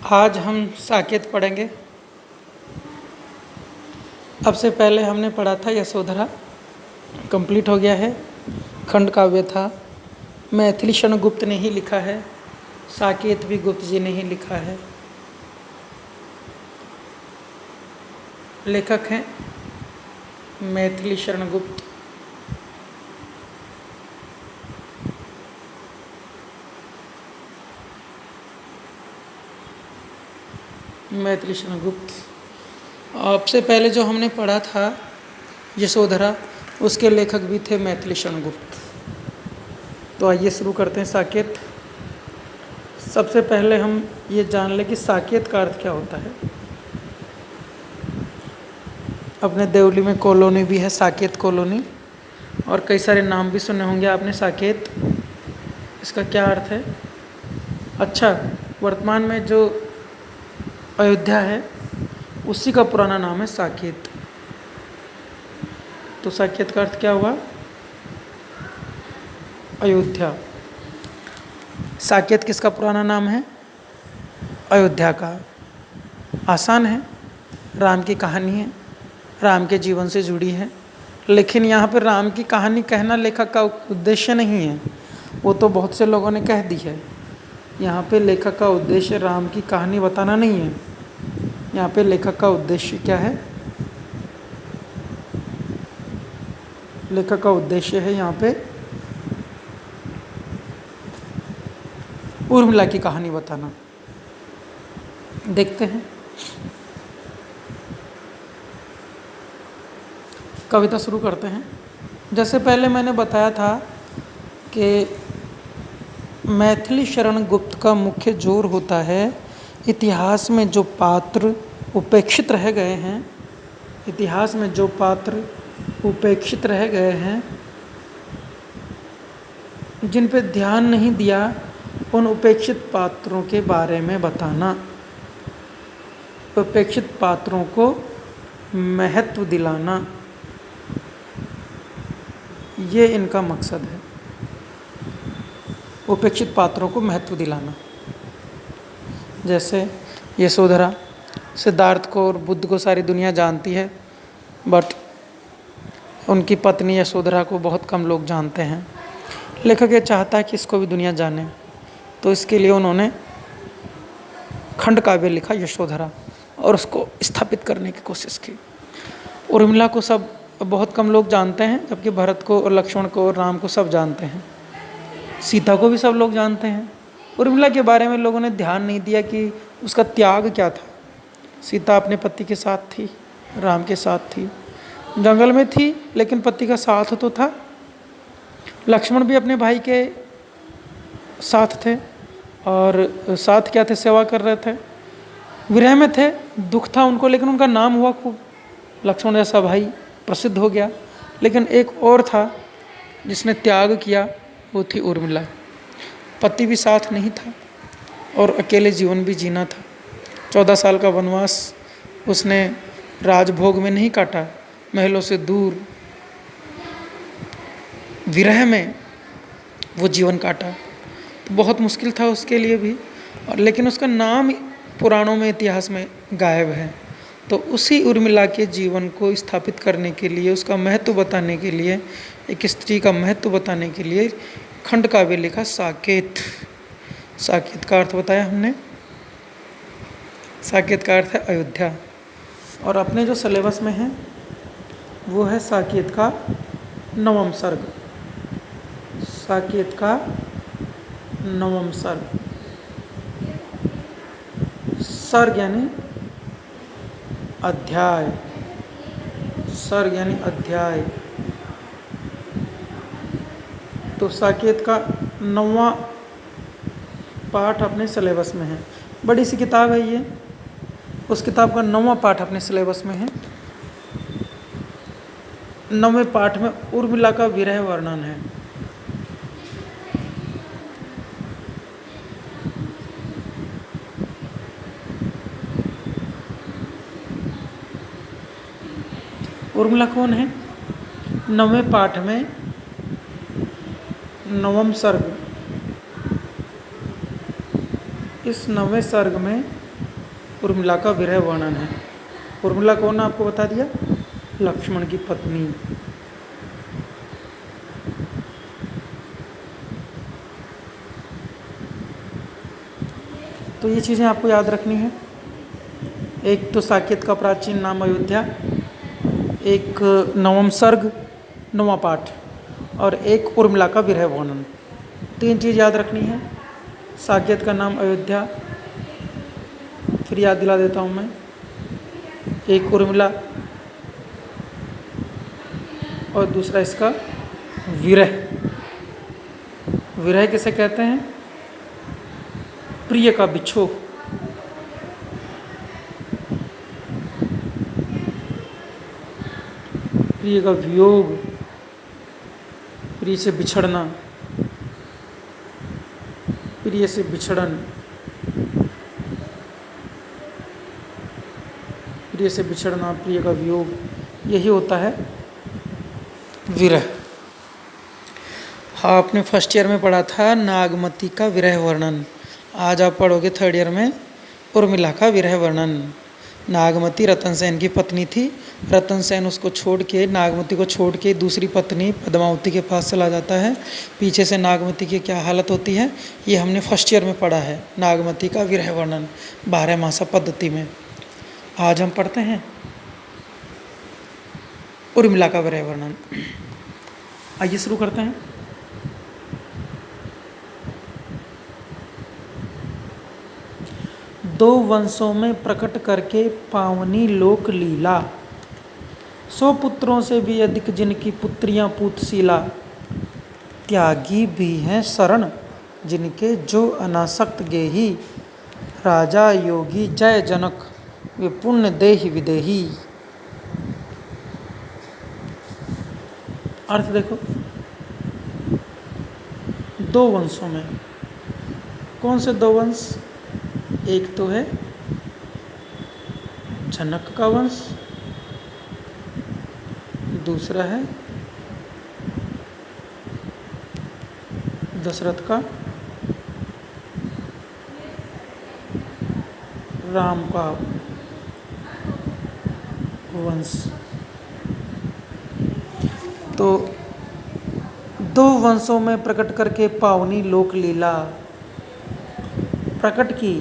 आज हम साकेत पढ़ेंगे। अब से पहले हमने पढ़ा था यशोधरा, कंप्लीट हो गया है। खंड काव्य था, मैथिली शरण गुप्त ने ही लिखा है, साकेत भी गुप्त जी ने ही लिखा है। लेखक हैं मैथिली शरण गुप्त। मैथिली शरण गुप्त। अब से पहले जो हमने पढ़ा था यशोधरा, उसके लेखक भी थे मैथिली शरण गुप्त। तो आइए शुरू करते हैं साकेत। सबसे पहले हम ये जान लें कि साकेत का अर्थ क्या होता है। अपने देवली में कॉलोनी भी है, साकेत कॉलोनी, और कई सारे नाम भी सुने होंगे आपने साकेत। इसका क्या अर्थ है? अच्छा, वर्तमान में जो अयोध्या है उसी का पुराना नाम है साकेत। तो साकेत का अर्थ क्या हुआ? अयोध्या। साकेत किसका पुराना नाम है? अयोध्या का। आसान है, राम की कहानी है, राम के जीवन से जुड़ी है। लेकिन यहाँ पर राम की कहानी कहना लेखक का उद्देश्य नहीं है, वो तो बहुत से लोगों ने कह दी है। यहाँ पे लेखक का उद्देश्य राम की कहानी बताना नहीं है। यहाँ पे लेखक का उद्देश्य क्या है? लेखक का उद्देश्य है यहाँ पे उर्मिला की कहानी बताना। देखते हैं, कविता शुरू करते हैं। जैसे पहले मैंने बताया था कि मैथिली शरण गुप्त का मुख्य जोर होता है इतिहास में जो पात्र उपेक्षित रह गए हैं, इतिहास में जो पात्र उपेक्षित रह गए हैं, जिन पे ध्यान नहीं दिया, उन उपेक्षित पात्रों के बारे में बताना, उपेक्षित पात्रों को महत्व दिलाना, ये इनका मकसद है। उपेक्षित पात्रों को महत्व दिलाना। जैसे यशोधरा, सिद्धार्थ को और बुद्ध को सारी दुनिया जानती है, बट उनकी पत्नी यशोधरा को बहुत कम लोग जानते हैं। लेखक ये चाहता है कि इसको भी दुनिया जाने, तो इसके लिए उन्होंने खंड काव्य लिखा यशोधरा और उसको स्थापित करने की कोशिश की। उर्मिला को सब बहुत कम लोग जानते हैं, जबकि भरत को और लक्ष्मण को और राम को सब जानते हैं। सीता को भी सब लोग जानते हैं। उर्मिला के बारे में लोगों ने ध्यान नहीं दिया कि उसका त्याग क्या था। सीता अपने पति के साथ थी, राम के साथ थी, जंगल में थी, लेकिन पति का साथ तो था। लक्ष्मण भी अपने भाई के साथ थे, और साथ क्या थे? सेवा कर रहे थे। विरह में थे, दुख था उनको, लेकिन उनका नाम हुआ खूब। लक्ष्मण जैसा भाई प्रसिद्ध हो गया। लेकिन एक और था जिसने त्याग किया, वो थी उर्मिला। पति भी साथ नहीं था और अकेले जीवन भी जीना था। 14 साल का वनवास उसने राजभोग में नहीं काटा, महलों से दूर विरह में वो जीवन काटा। तो बहुत मुश्किल था उसके लिए भी, और लेकिन उसका नाम पुराणों में, इतिहास में गायब है। तो उसी उर्मिला के जीवन को स्थापित करने के लिए, उसका महत्व बताने के लिए, एक स्त्री का महत्व बताने के लिए खंड काव्य लिखा साकेत। साकेत का अर्थ बताया हमने। साकेत का अर्थ है अयोध्या, और अपने जो सिलेबस में है वो है साकेत का 9वां सर्ग। साकेत का 9वां सर्ग। सर्ग यानी अध्याय, सर्ग यानी अध्याय। तो साकेत का 9वां पाठ अपने सिलेबस में है। बड़ी सी किताब है ये, उस किताब का 9वां पाठ अपने सिलेबस में है। 9वें पाठ में उर्मिला का विरह वर्णन है। उर्मिला कौन है? 9वें पाठ में 9वां सर्ग, इस 9वें सर्ग में उर्मिला का विरह वर्णन है। उर्मिला कौन, आपको बता दिया, लक्ष्मण की पत्नी। तो ये चीज़ें आपको याद रखनी है। एक तो साकेत का प्राचीन नाम अयोध्या, एक नवम सर्ग नौवां पाठ, और एक उर्मिला का विरह वर्णन। 3 चीज़ याद रखनी है। साकेत का नाम अयोध्या, फिर याद दिला देता हूँ मैं, एक उर्मिला, और दूसरा इसका विरह। विरह किसे कहते हैं? प्रिय का बिछोह। प्रिय का वियोग, प्रिय से बिछड़ना, प्रिय से बिछड़न, प्रिय से बिछड़ना, प्रिय का वियोग, यही होता है विरह। हाँ, आपने फर्स्ट ईयर में पढ़ा था नागमती का विरह वर्णन। आज आप पढ़ोगे थर्ड ईयर में उर्मिला का विरह वर्णन। नागमती रतन सेन की पत्नी थी। रतन सेन उसको छोड़ के, नागमती को छोड़ के दूसरी पत्नी पद्मावती के पास चला जाता है। पीछे से नागमती की क्या हालत होती है, ये हमने फर्स्ट ईयर में पढ़ा है, नागमती का विरह वर्णन 12 मासा पद्धति में। आज हम पढ़ते हैं उर्मिला का विरह वर्णन। आइए शुरू करते हैं। दो वंशों में प्रकट करके पावनी लोक लीला, 100 पुत्रों से भी अधिक जिनकी पुत्रियां पूतशीला, त्यागी भी हैं शरण जिनके जो अनासक्त गेही, राजा योगी जय जनक वे पुण्य देहि विदेही। अर्थ देखो, 2 वंशों में, कौन से 2 वंश? एक तो है जनक का वंश, दूसरा है दशरथ का, राम का वंश। तो 2 वंशों में प्रकट करके पावनी लोक लीला, प्रकट की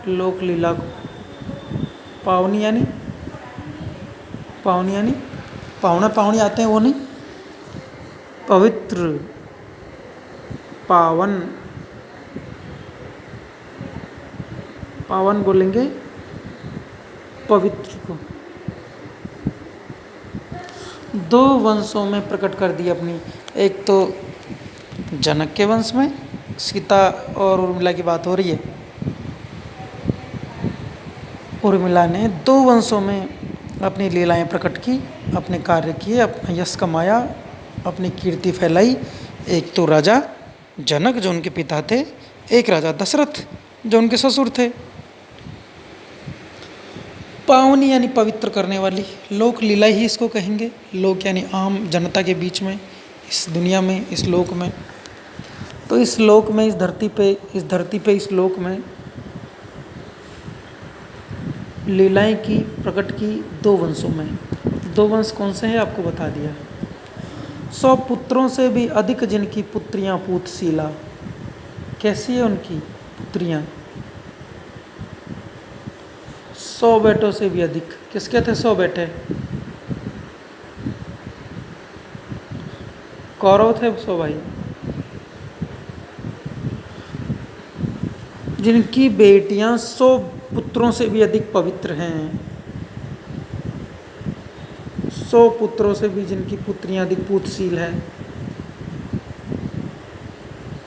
लोक लीला को। पावनी यानी, पावनी यानी पावना पावनी आते हैं वो नहीं, पवित्र, पावन, पावन बोलेंगे पवित्र को। 2 वंशों में प्रकट कर दी अपनी। एक तो जनक के वंश में सीता और उर्मिला की बात हो रही है। उर्मिला ने 2 वंशों में अपनी लीलाएं प्रकट की, अपने कार्य किए, अपना यश कमाया, अपनी कीर्ति फैलाई। एक तो राजा जनक जो उनके पिता थे, एक राजा दशरथ जो उनके ससुर थे। पावनी यानी पवित्र करने वाली, लोक लीला ही इसको कहेंगे। लोक यानी आम जनता के बीच में, इस दुनिया में, इस लोक में। तो इस लोक में, इस धरती पे, इस लोक में लीलाएं की, प्रकट की 2 वंशों में। 2 वंश कौन से हैं आपको बता दिया। 100 पुत्रों से भी अधिक जिनकी पुत्रियां पूतशीला, कैसी है उनकी पुत्रियां? 100 बेटों से भी अधिक। किसके थे 100 बेटे? कौरव थे 100 भाई। जिनकी बेटियां 100 पुत्रों से भी अधिक पवित्र हैं, 100 पुत्रों से भी जिनकी पुत्रियां अधिक पूतशील है।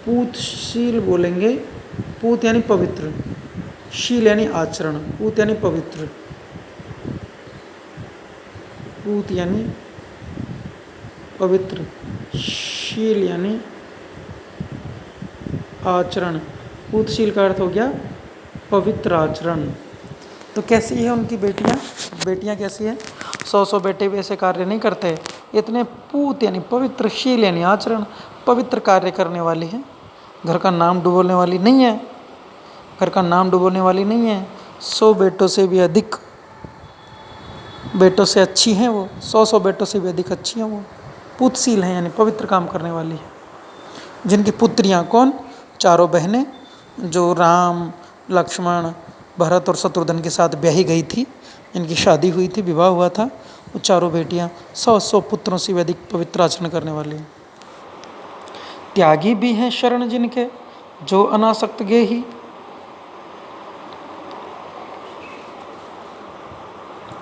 पूतशील बोलेंगे, पूत यानी पवित्र, शील यानी आचरण, पूत यानी पवित्र, पूत यानी पवित्र, शील यानी आचरण। पूतशील का अर्थ हो गया पवित्र आचरण। तो कैसी है उनकी बेटियां? बेटियां कैसी है? 100 बेटे भी ऐसे कार्य नहीं करते, इतने पूत यानी पवित्र, शील यानी आचरण, पवित्र कार्य करने वाली है। घर का नाम डुबोने वाली नहीं है, घर का नाम डुबोने वाली नहीं है, 100 बेटों से भी अधिक बेटों से अच्छी हैं वो, 100 बेटों से भी अधिक अच्छी हैं वो, पुतशील हैं यानी पवित्र काम करने वाली हैं। जिनकी पुत्रियां कौन? चारों बहनें जो राम, लक्ष्मण, भरत और शत्रुघ्न के साथ ब्याही गई थी, इनकी शादी हुई थी, विवाह हुआ था, वो चारों बेटियां 100 पुत्रों से भी अधिक पवित्र आचरण करने वाली हैं। त्यागी भी हैं शरण जिनके, जो अनासक्त गेही।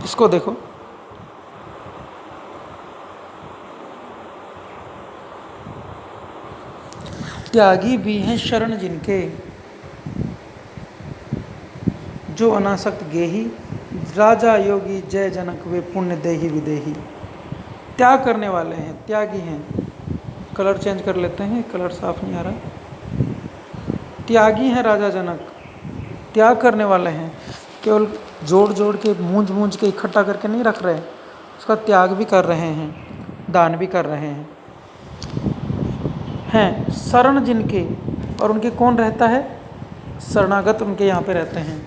इसको देखो, त्यागी भी हैं शरण जिनके, जो अनासक्त गेही। राजा योगी जय जनक वे पुण्य देही विदेही। त्याग करने वाले हैं, त्यागी हैं। कलर चेंज कर लेते हैं, कलर साफ नहीं आ रहा। त्यागी हैं राजा जनक, त्याग करने वाले हैं। केवल जोड़ जोड़ के मूंज मूंज के इकट्ठा करके नहीं रख रहे, उसका त्याग भी कर रहे हैं, दान भी कर रहे हैं शरण जिनके। और उनके कौन रहता है? शरणागत उनके यहाँ पे रहते हैं।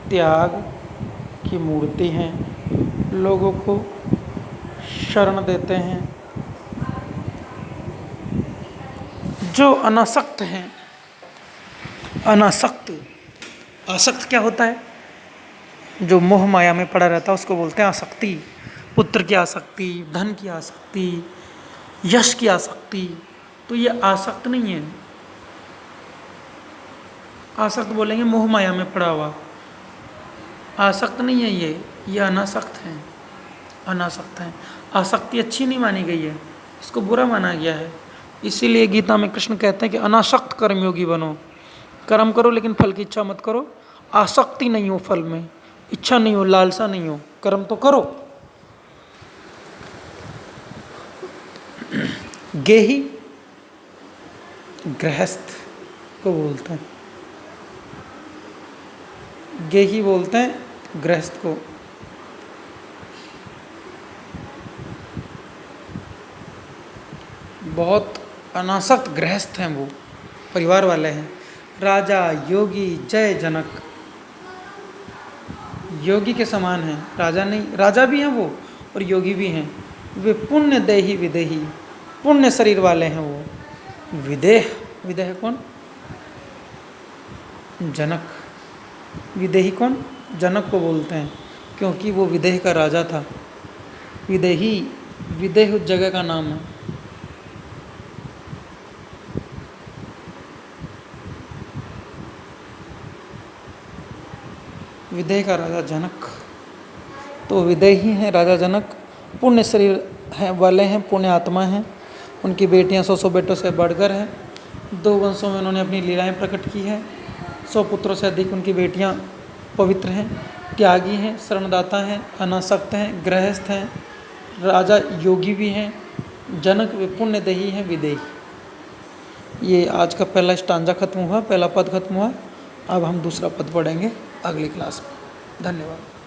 त्याग की मूर्ति हैं, लोगों को शरण देते हैं, जो अनासक्त हैं। अनासक्त, आसक्त क्या होता है? जो मोह माया में पड़ा रहता है उसको बोलते हैं आसक्ति। पुत्र की आसक्ति, धन की आसक्ति, यश की आसक्ति, तो ये आसक्त नहीं है। आसक्त बोलेंगे मोह माया में पड़ा हुआ, आसक्त नहीं है ये अनासक्त हैं। अनासक्त हैं। आसक्ति अच्छी नहीं मानी गई है, इसको बुरा माना गया है। इसीलिए गीता में कृष्ण कहते हैं कि अनासक्त कर्मयोगी बनो। कर्म करो लेकिन फल की इच्छा मत करो, आसक्ति नहीं हो फल में, इच्छा नहीं हो, लालसा नहीं हो, कर्म तो करो। गेही गृहस्थ को बोलते हैं, गेही बोलते हैं गृहस्थ को। बहुत अनासक्त गृहस्थ हैं वो, परिवार वाले हैं। राजा योगी जय जनक, योगी के समान हैं, राजा नहीं, राजा भी हैं वो और योगी भी हैं। वे पुण्य देही विदेही, पुण्य शरीर वाले हैं वो। विदेह, विदेह कौन? जनक। विदेही कौन? जनक को बोलते हैं, क्योंकि वो विदेह का राजा था। विदेही, विदेह उस जगह का नाम है। विदेह का राजा जनक, तो विदेही हैं राजा जनक, पुण्य शरीर हैं वाले हैं, पुण्य आत्मा हैं। उनकी बेटियां 100 बेटों से बढ़कर हैं। 2 वंशों में उन्होंने अपनी लीलाएं प्रकट की हैं। 100 पुत्रों से अधिक उनकी बेटियां पवित्र हैं, त्यागी हैं, शरणदाता हैं, अनासक्त हैं, गृहस्थ हैं, राजा योगी भी हैं, जनक वे पुण्य देही हैं, विदेही। ये आज का पहला स्टांजा खत्म हुआ, पहला पद खत्म हुआ। अब हम दूसरा पद पढ़ेंगे अगली क्लास में। धन्यवाद।